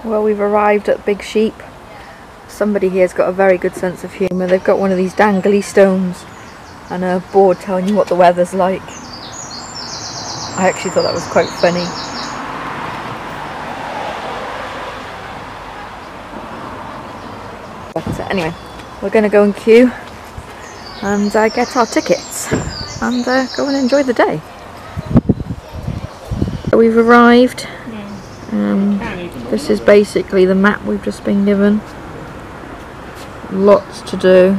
Well, we've arrived at Big Sheep. Somebody here's got a very good sense of humour. They've got one of these dangly stones and a board telling you what the weather's like. I actually thought that was quite funny. But anyway, we're going to go and queue and get our tickets and go and enjoy the day. So we've arrived. This is basically the map we've just been given. Lots to do.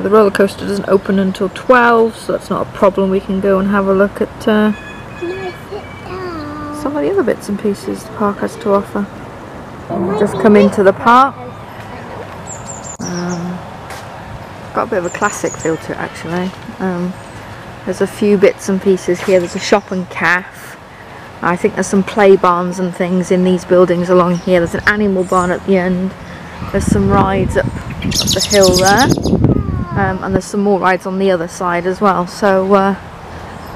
The roller coaster doesn't open until 12, so that's not a problem. We can go and have a look at some of the other bits and pieces the park has to offer. We've just come into the park. Got a bit of a classic feel to it actually. There's a few bits and pieces here. There's a shop and cafe. I think there's some play barns and things in these buildings along here. There's an animal barn at the end. There's some rides up the hill there. And there's some more rides on the other side as well. So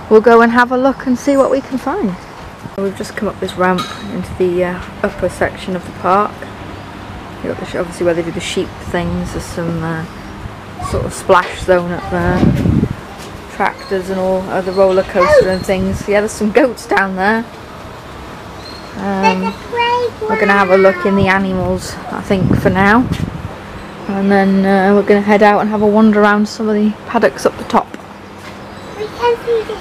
we'll go and have a look and see what we can find. We've just come up this ramp into the upper section of the park. You've got obviously where they do the sheep things. There's some sort of splash zone up there. Tractors and all, the roller coaster and things. Yeah, there's some goats down there. We're going to have a look in the animals, I think, for now. And then we're going to head out and have a wander around some of the paddocks up the top.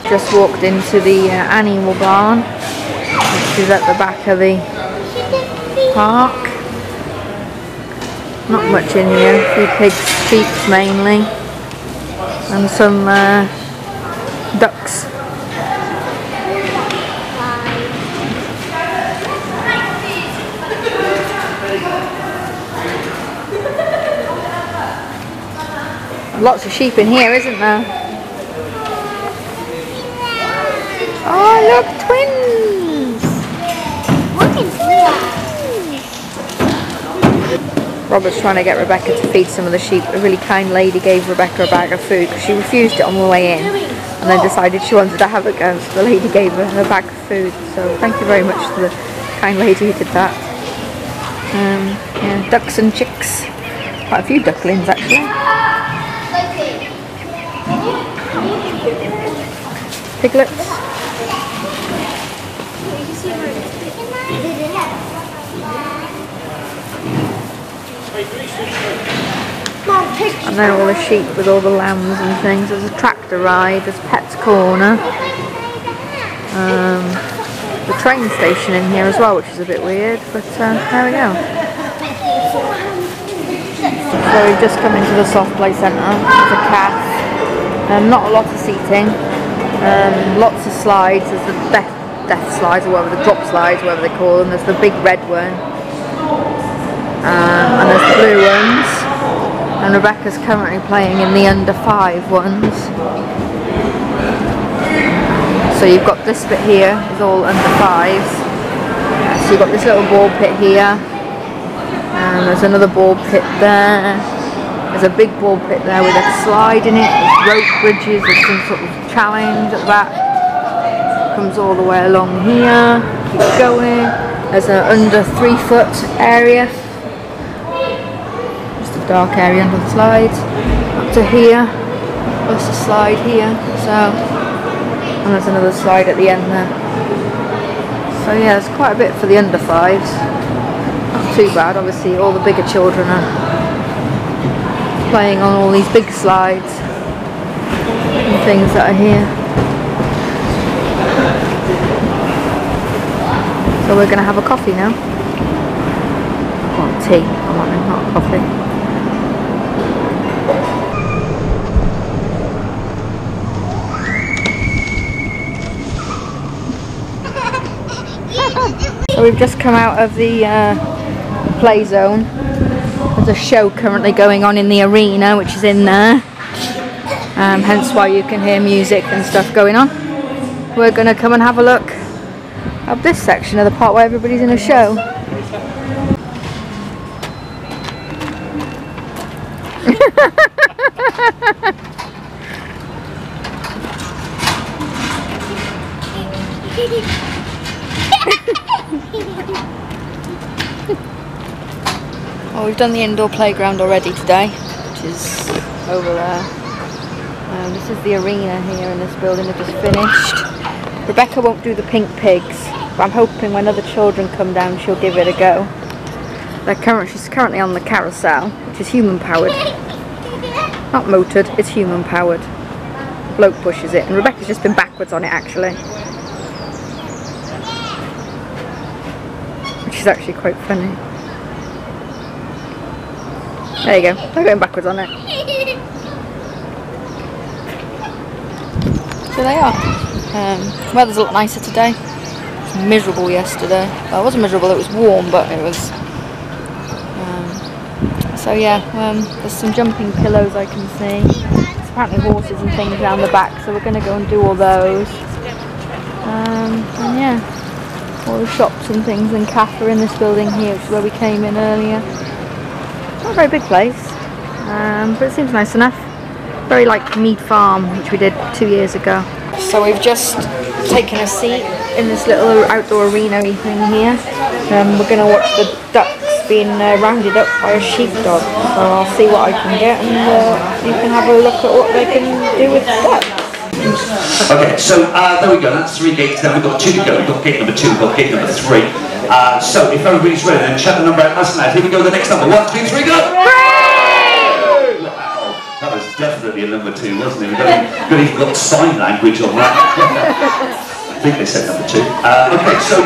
Just walked into the animal barn, which is at the back of the park. Not much in here, a few pigs, sheep mainly, and some ducks. Lots of sheep in here, isn't there? Oh, look, twins! Robert's trying to get Rebecca to feed some of the sheep. A really kind lady gave Rebecca a bag of food because she refused it on the way in and then decided she wanted to have a go, so the lady gave her a bag of food. So thank you very much to the kind lady who did that. Yeah, ducks and chicks. Quite a few ducklings actually. Piglets. And then all the sheep with all the lambs and things. There's a tractor ride, there's Pet's Corner. The train station in here as well, which is a bit weird, but there we go. So we've just come into the soft play centre. There's a cafe. Not a lot of seating. Lots of slides. There's the death slides, or whatever, the drop slides, whatever they call them. There's the big red one. And there's the blue ones. And Rebecca's currently playing in the under 5 ones. So you've got this bit here is all under 5s. So you've got this little ball pit here. And there's another ball pit there. There's a big ball pit there with a slide in it. There's rope bridges. There's some sort of challenge at that. Comes all the way along here. Keep going. There's an under 3 foot area. Just a dark area under the slides. Up to here. There's a slide here. And there's another slide at the end there. So yeah, there's quite a bit for the under 5s. Not too bad. Obviously all the bigger children are playing on all these big slides and things that are here. So we're going to have a coffee now. Well, tea, I want, not a coffee. So we've just come out of the play zone. There's a show currently going on in the arena, which is in there. Hence why you can hear music and stuff going on. We're going to come and have a look at this section of the park where everybody's in a show. Well, we've done the indoor playground already today, which is over there. This is the arena here in this building we've just finished. Rebecca won't do the pink pigs, but I'm hoping when other children come down she'll give it a go. She's currently on the carousel, which is human powered. Not motored, it's human powered. The bloke pushes it, and Rebecca's just been backwards on it actually. Which is actually quite funny. There you go, they're going backwards on it. So they are. Weather's a lot nicer today. It was miserable yesterday. Well, it wasn't miserable, it was warm, but it was... so yeah, there's some jumping pillows I can see. There's apparently horses and things around the back, so we're going to go and do all those. And yeah, all the shops and things and cafe in this building here, which is where we came in earlier. Not a very big place, but it seems nice enough. Very like Mead Farm, which we did 2 years ago. So we've just taken a seat in this little outdoor arena-y thing here. We're going to watch the ducks being rounded up by a sheepdog. So I'll see what I can get, and you can have a look at what they can do with the ducks. Okay, so there we go, that's 3 gates down. We've got 2 to go. We've got gate number 2, we've got gate number 3. So if everybody's ready, then check the number out last night. Here we go, the next number. 1, 2, 3, go! That was definitely a number 2, wasn't it? We've even got sign language on that. I think they said number 2. Okay, so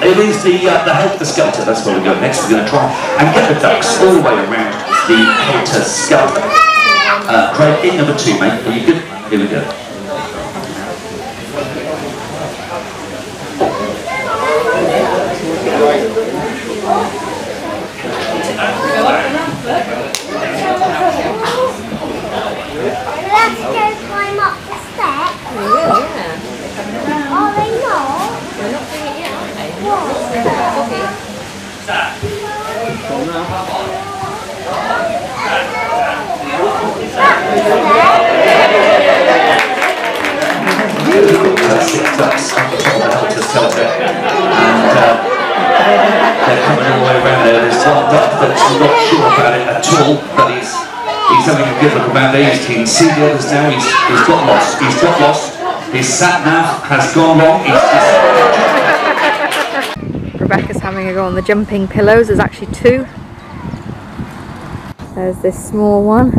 it is the helter-skelter. That's where we go next. We're going to try and get the ducks all the way around the helter-skelter. Craig, in number 2, mate. Are you good? Here we go. Let's go climb up the steps. We will, yeah. Are they not? They're not doing it yet, aren't they? What? They're coming all the way around there. There's one duck that's not sure about it at all, but he's having a good look around there. You can see the others now. He's got lost. He's got lost. His sat-nav has gone wrong. Rebecca's having a go on the jumping pillows. There's actually 2. There's this small one,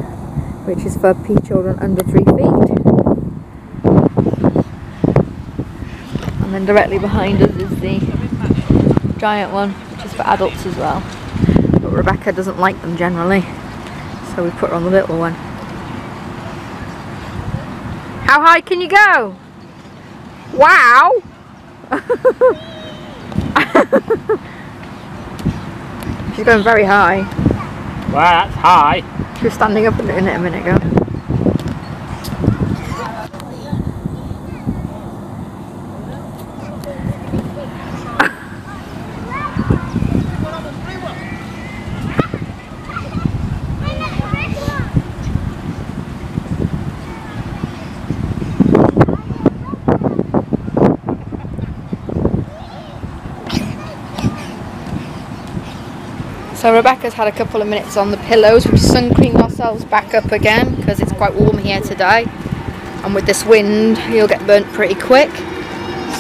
which is for children under 3 feet. And then directly behind us is the giant one, which is for adults as well. But Rebecca doesn't like them generally, so we put her on the little one. How high can you go? Wow! She's going very high. Wow, that's high. She was standing up in it a minute ago. So Rebecca's had a couple of minutes on the pillows. We've sun creamed ourselves back up again because it's quite warm here today, and with this wind you'll get burnt pretty quick.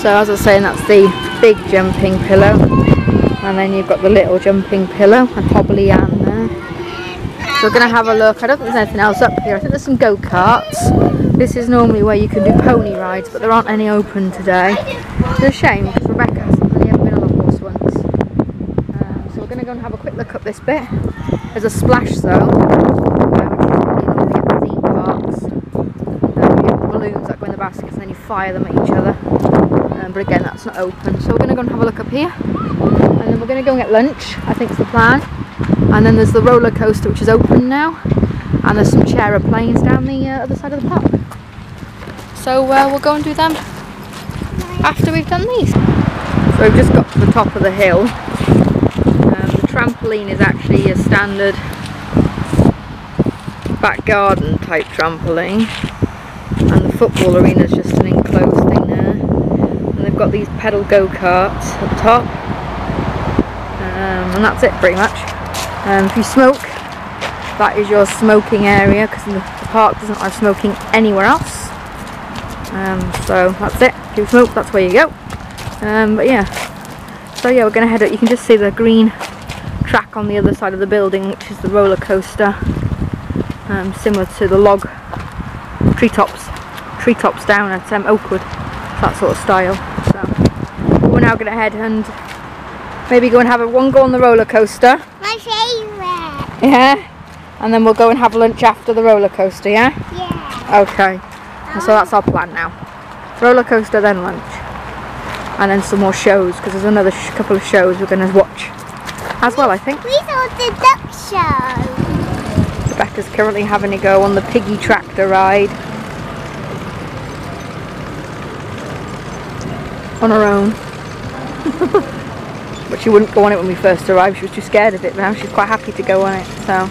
So as I was saying, that's the big jumping pillow, and then you've got the little jumping pillow and Hobbly Ann there. So we're going to have a look. I don't think there's anything else up here. I think there's some go-karts. This is normally where you can do pony rides, but there aren't any open today. It's a shame because Rebecca hasn't really ever been on a horse once. So we're going to go and have a quick look up this bit. There's a splash zone, which is really normally at the theme parks. You get the balloons that go in the baskets and then you fire them at each other. But again, that's not open. So we're going to go and have a look up here. And then we're going to go and get lunch, I think is the plan. And then there's the roller coaster, which is open now. And there's some chair-a-planes down the other side of the park. So we'll go and do them after we've done these. So we've just got to the top of the hill. The trampoline is actually a standard back garden type trampoline, and the football arena is just an enclosed thing there. And they've we've got these pedal go-karts at the top, and that's it pretty much. If you smoke, that is your smoking area, because the park doesn't have smoking anywhere else. So that's it. If you smoke, that's where you go. But yeah, so yeah, we're going to head up. You can just see the green track on the other side of the building, which is the roller coaster, similar to the log treetops down at Oakwood, that sort of style. So we're now going to head and maybe go and have one go on the roller coaster. My favourite. Yeah, and then we'll go and have lunch after the roller coaster. Yeah. Yeah. Okay. So that's our plan now. Roller coaster, then lunch, and then some more shows, because there's another couple of shows we're going to watch as well, I think. We saw the duck show. Rebecca's currently having a go on the piggy tractor ride on her own. But she wouldn't go on it when we first arrived. She was too scared of it. Now she's quite happy to go on it. So.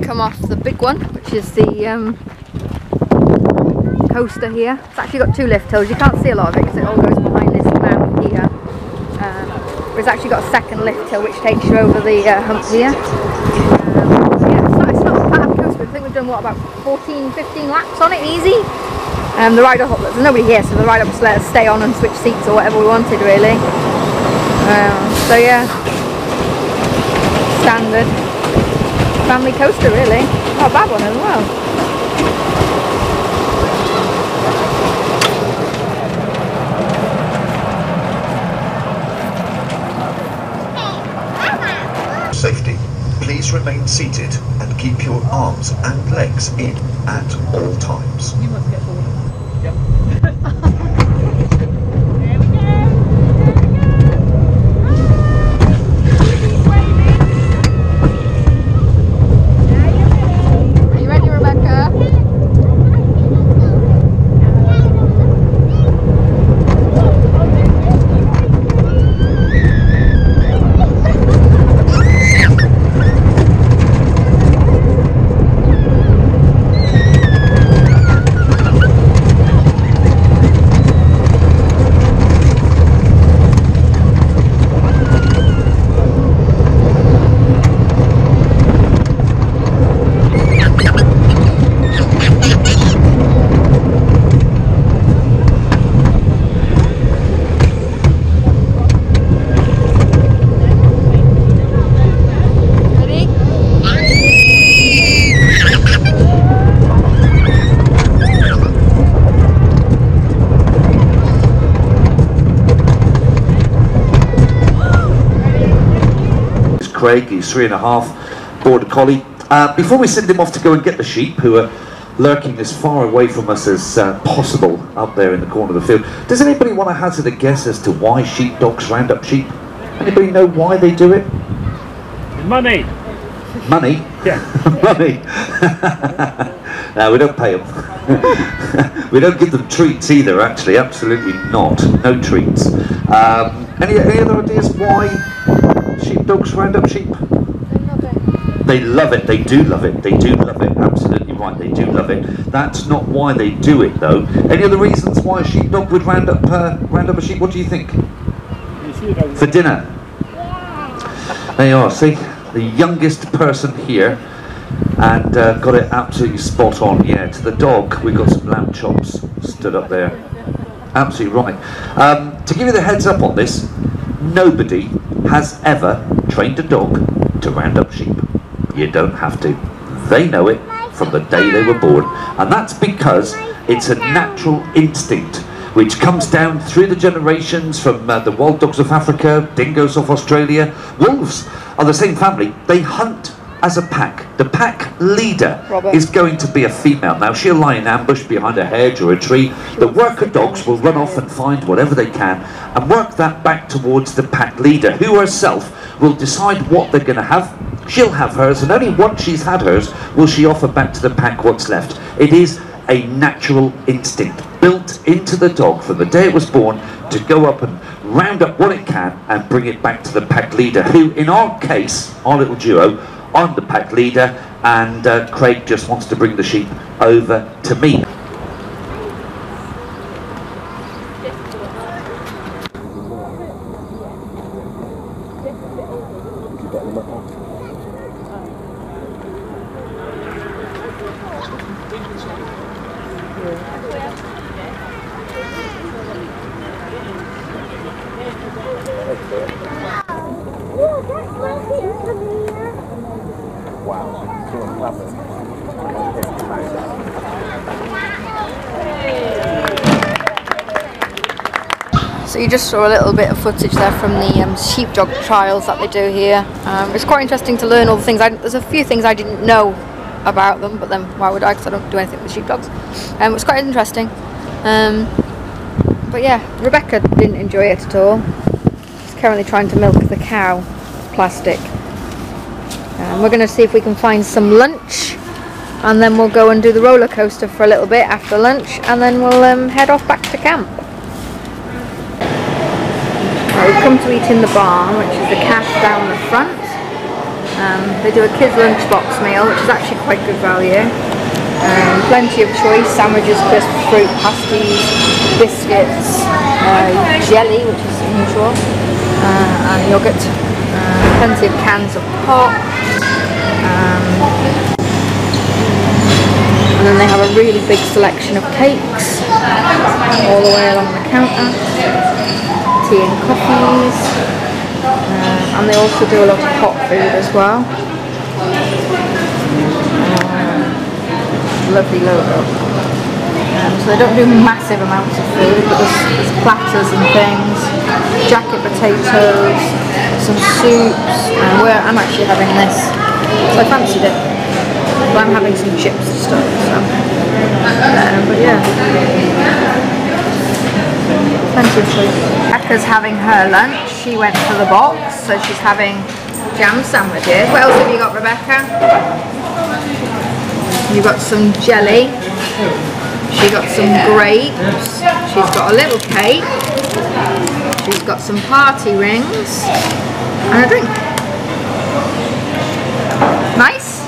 Come off the big one, which is the coaster here. It's actually got two lift hills. You can't see a lot of it because it all goes behind this mound here. But it's actually got a second lift hill which takes you over the hump here. So yeah, it's not a bad coaster. I think we've done what, about 14-15 laps on it, easy. The ride up, there's nobody here, so the ride up just let us stay on and switch seats or whatever we wanted, really. So yeah, standard family coaster, really. Not a bad one as well. Safety. Please remain seated and keep your arms and legs in at all times. You must get bored. Yep. Craig, he's 3.5, border collie. Before we send him off to go and get the sheep, who are lurking as far away from us as possible up there in the corner of the field, does anybody want to hazard a guess as to why sheepdogs round up sheep? Anybody know why they do it? Money. Money? Yeah. Money. No, we don't pay them. We don't give them treats either, actually. Absolutely not. No treats. Any other ideas why sheepdogs round up sheep? They love it. They do love it. They do love it. Absolutely right. They do love it. That's not why they do it, though. Any other reasons why a sheepdog would round up a sheep? What do you think? For dinner. There you are. See, the youngest person here, and got it absolutely spot on. Yeah, to the dog, we got some lamb chops stood up there. Absolutely right. To give you the heads up on this, nobody has ever trained a dog to round up sheep. You don't have to. They know it from the day they were born, and that's because it's a natural instinct which comes down through the generations from the wild dogs of Africa, dingoes of Australia. Wolves are the same family. They hunt as a pack. The pack leader Robert. is going to be a female. Now, she'll lie in ambush behind a hedge or a tree. The worker dogs will run off and find whatever they can and work that back towards the pack leader, who herself will decide what they're going to have. She'll have hers, and only once she's had hers will she offer back to the pack what's left. It is a natural instinct built into the dog from the day it was born to go up and round up what it can and bring it back to the pack leader, who in our case, our little duo, I'm the pack leader, and Craig just wants to bring the sheep over to me. So you just saw a little bit of footage there from the sheepdog trials that they do here. It's quite interesting to learn all the things. There's a few things I didn't know about them, but then why would I, because I don't do anything with sheepdogs. It was quite interesting. But yeah, Rebecca didn't enjoy it at all. She's currently trying to milk the cow. Plastic. We're going to see if we can find some lunch, and then we'll go and do the roller coaster for a little bit after lunch, and then we'll head off back to camp. We've come to eat in the barn, which is the cafe down the front. They do a kids' lunchbox meal, which is actually quite good value. Plenty of choice: sandwiches, crisps, fruit, pasties, biscuits, jelly, which is unusual, and yoghurt. Plenty of cans of pop. And then they have a really big selection of cakes all the way along the counter. Tea and coffees, and they also do a lot of hot food as well. Lovely logo. So they don't do massive amounts of food, but there's platters and things, jacket potatoes, some soups, and I'm actually having this, so I fancied it. But I'm having some chips and stuff, so. But yeah. Plenty of choice. Rebecca's having her lunch. She went for the box, so she's having jam sandwiches. What else have you got, Rebecca? You got some jelly. She got some grapes. She's got a little cake. She's got some party rings and a drink. Nice.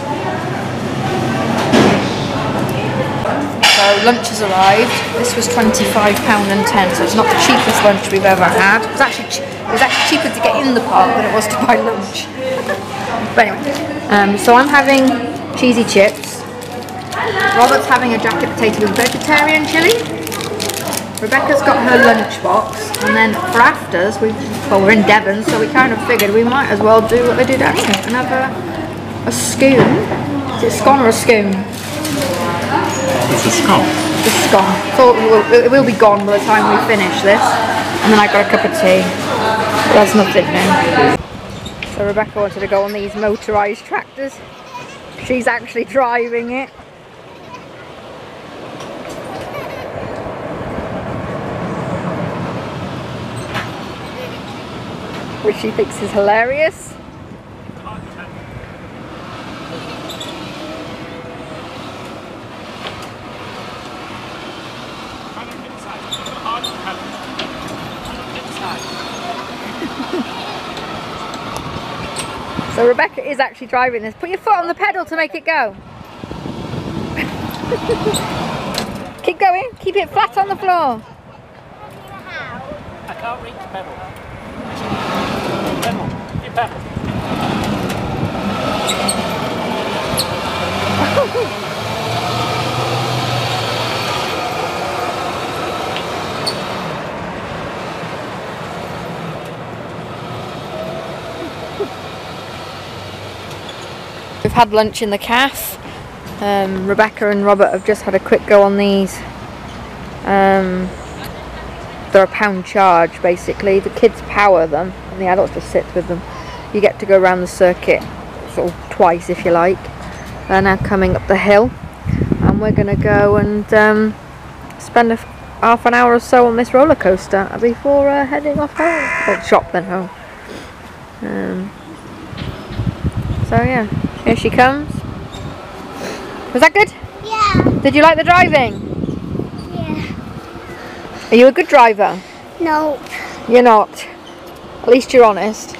So lunch has arrived. This was £25.10, so it's not the cheapest lunch we've ever had. It was actually cheaper to get in the park than it was to buy lunch. But anyway, so I'm having cheesy chips. Robert's having a jacket potato with vegetarian chilli. Rebecca's got her lunch box, and then for afters, we're in Devon, so we kind of figured we might as well do what they do down here and have a scone. Is it scone or a scone? It's a scone. It's a scone. So it will be gone by the time we finish this. And then I got a cup of tea. That's nothing new. So Rebecca wanted to go on these motorised tractors. She's actually driving it. Which she thinks is hilarious. So Rebecca is actually driving this. Put your foot on the pedal to make it go. Keep going. Keep it flat on the floor. I can't reach the pedal. Pedal. You pedal. We've had lunch in the cafe. Rebecca and Robert have just had a quick go on these. They're a £1 charge basically. The kids power them and the adults just sit with them. You get to go around the circuit sort of twice if you like. They're now coming up the hill, and we're going to go and spend half an hour or so on this roller coaster before heading off home. Well, shop then home. So yeah, here she comes. Was that good? Yeah. Did you like the driving? Yeah. Are you a good driver? No. You're not. At least you're honest.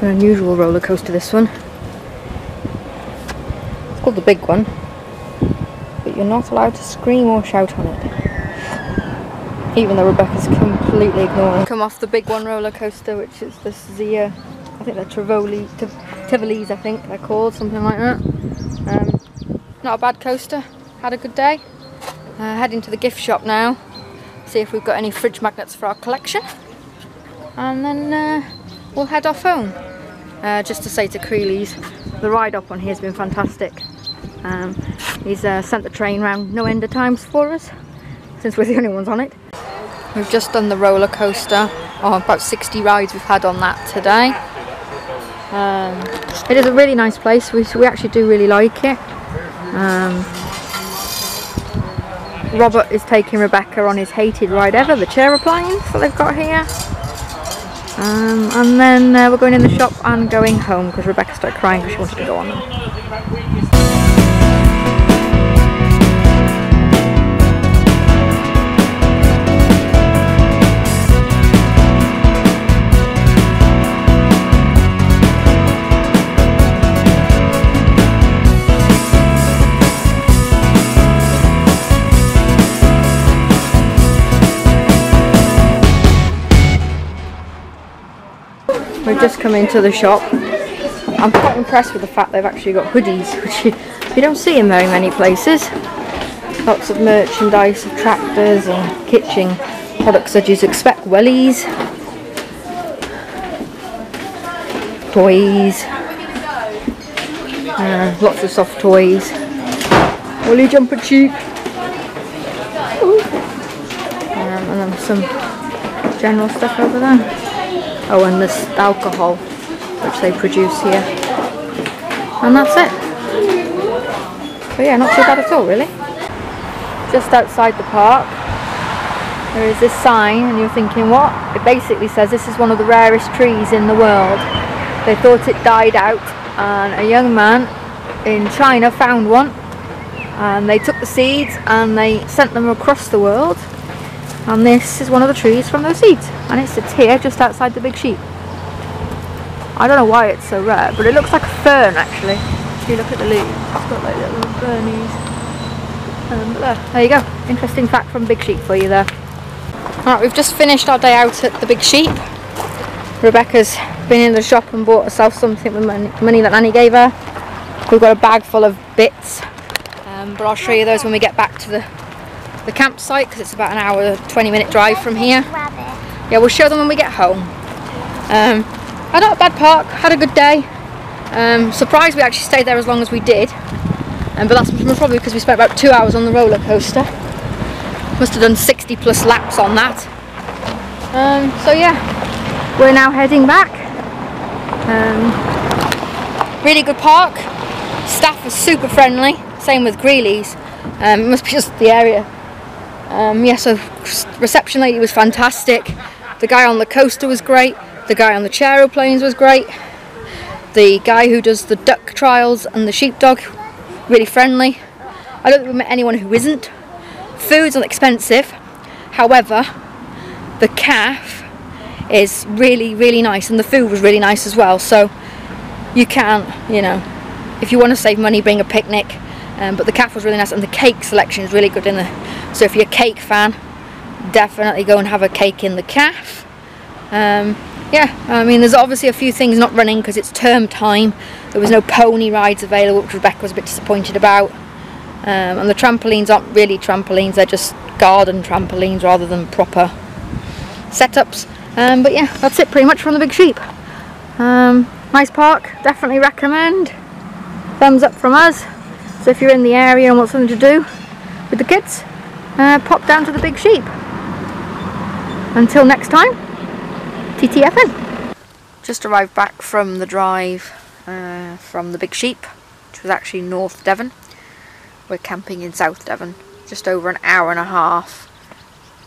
An unusual roller coaster, this one. It's called the big one, but you're not allowed to scream or shout on it, even though Rebecca's completely ignoring. Come off the big one roller coaster, which is I think they're Tivolis, I think they're called, something like that. Not a bad coaster. Had a good day. Heading to the gift shop now, see if we've got any fridge magnets for our collection, and then we'll head off home. Just to say to Creeley's, the ride up on here has been fantastic. He's sent the train round no end of times for us, since we're the only ones on it. We've just done the roller coaster. About 60 rides we've had on that today. It is a really nice place. We actually do really like it. Robert is taking Rebecca on his hated ride ever, the chair reclines that they've got here. And then we're going in the shop and going home because Rebecca started crying because she wanted to go on them. We've just come into the shop. I'm quite impressed with the fact they've actually got hoodies, which you don't see in very many places. Lots of merchandise of tractors and kitchen products that you'd expect. Wellies, toys, lots of soft toys. Woolly jumper cheap. And then some general stuff over there. Oh, and this alcohol which they produce here. And that's it. But yeah, not too bad at all, really. Just outside the park, there is this sign, and you're thinking, what? It basically says this is one of the rarest trees in the world. They thought it died out, and a young man in China found one, and they took the seeds and they sent them across the world. And this is one of the trees from those seeds, and it sits here just outside the big sheep. I don't know why it's so rare, but it looks like a fern actually. If you look at the leaves, it's got like little fernies. There you go, interesting fact from Big Sheep for you there. Alright, we've just finished our day out at the Big Sheep. Rebecca's been in the shop and bought herself something with money that Nanny gave her. We've got a bag full of bits, but I'll show you those when we get back to the campsite, because it's about an hour, 20-minute drive from here. Yeah, we'll show them when we get home. Had not a bad park, had a good day. Surprised we actually stayed there as long as we did, but that's probably because we spent about 2 hours on the roller coaster. Must have done 60 plus laps on that. So yeah, we're now heading back. Really good park. Staff are super friendly. Same with Greeley's. It must be just the area. Yeah, so reception lady was fantastic. The guy on the coaster was great. The guy on the chaeroplanes was great. The guy who does the duck trials and the sheepdog, really friendly. I don't think we've met anyone who isn't. Food's unexpensive. However, the calf is really, really nice, and the food was really nice as well. So you can, you know, if you want to save money, bring a picnic. But the calf was really nice, and the cake selection is really good in there. So if you're a cake fan, definitely go and have a cake in the calf. Yeah, I mean, there's obviously a few things not running because it's term time. There was no pony rides available, which Rebecca was a bit disappointed about. And the trampolines aren't really trampolines, they're just garden trampolines rather than proper setups. But yeah, that's it pretty much from the Big Sheep. Nice park, definitely recommend. Thumbs up from us. So if you're in the area and want something to do with the kids, pop down to the Big Sheep. Until next time, TTFN. Just arrived back from the drive from the Big Sheep, which was actually North Devon. We're camping in South Devon, just over an hour and a half.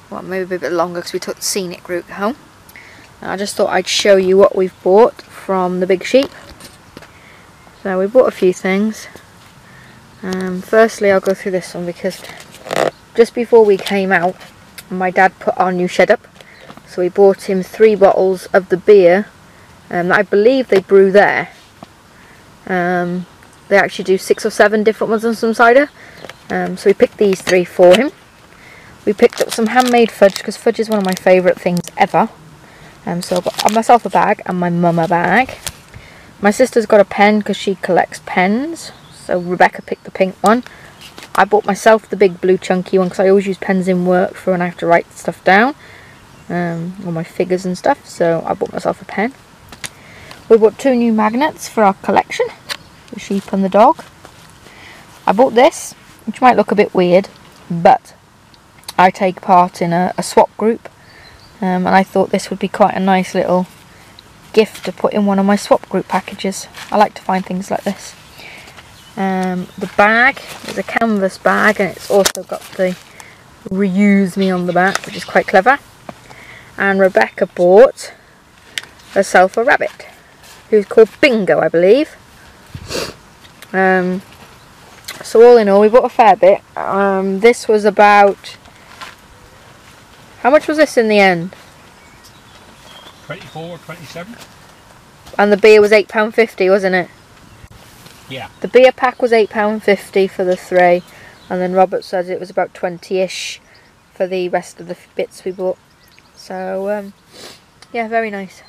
Well, maybe a bit longer because we took the scenic route home. I just thought I'd show you what we've bought from the Big Sheep. So we bought a few things. Firstly, I'll go through this one because just before we came out, my dad put our new shed up. So we bought him 3 bottles of the beer that I believe they brew there. They actually do 6 or 7 different ones and some cider. So we picked these 3 for him. We picked up some handmade fudge because fudge is one of my favourite things ever. So I got myself a bag and my mum a bag. My sister's got a pen because she collects pens. So Rebecca picked the pink one. I bought myself the big blue chunky one because I always use pens in work for when I have to write stuff down. All my figures and stuff. So I bought myself a pen. We bought 2 new magnets for our collection. The sheep and the dog. I bought this, which might look a bit weird, but I take part in a swap group, and I thought this would be quite a nice little gift to put in one of my swap group packages. I like to find things like this. The bag is a canvas bag, and it's also got the reuse me on the back, which is quite clever. And Rebecca bought herself a rabbit, who's called Bingo, I believe. So all in all, we bought a fair bit. This was about... How much was this in the end? 24, 27. And the beer was £8.50, wasn't it? Yeah. The beer pack was £8.50 for the 3, and then Robert said it was about 20-ish for the rest of the bits we bought. So, yeah, very nice.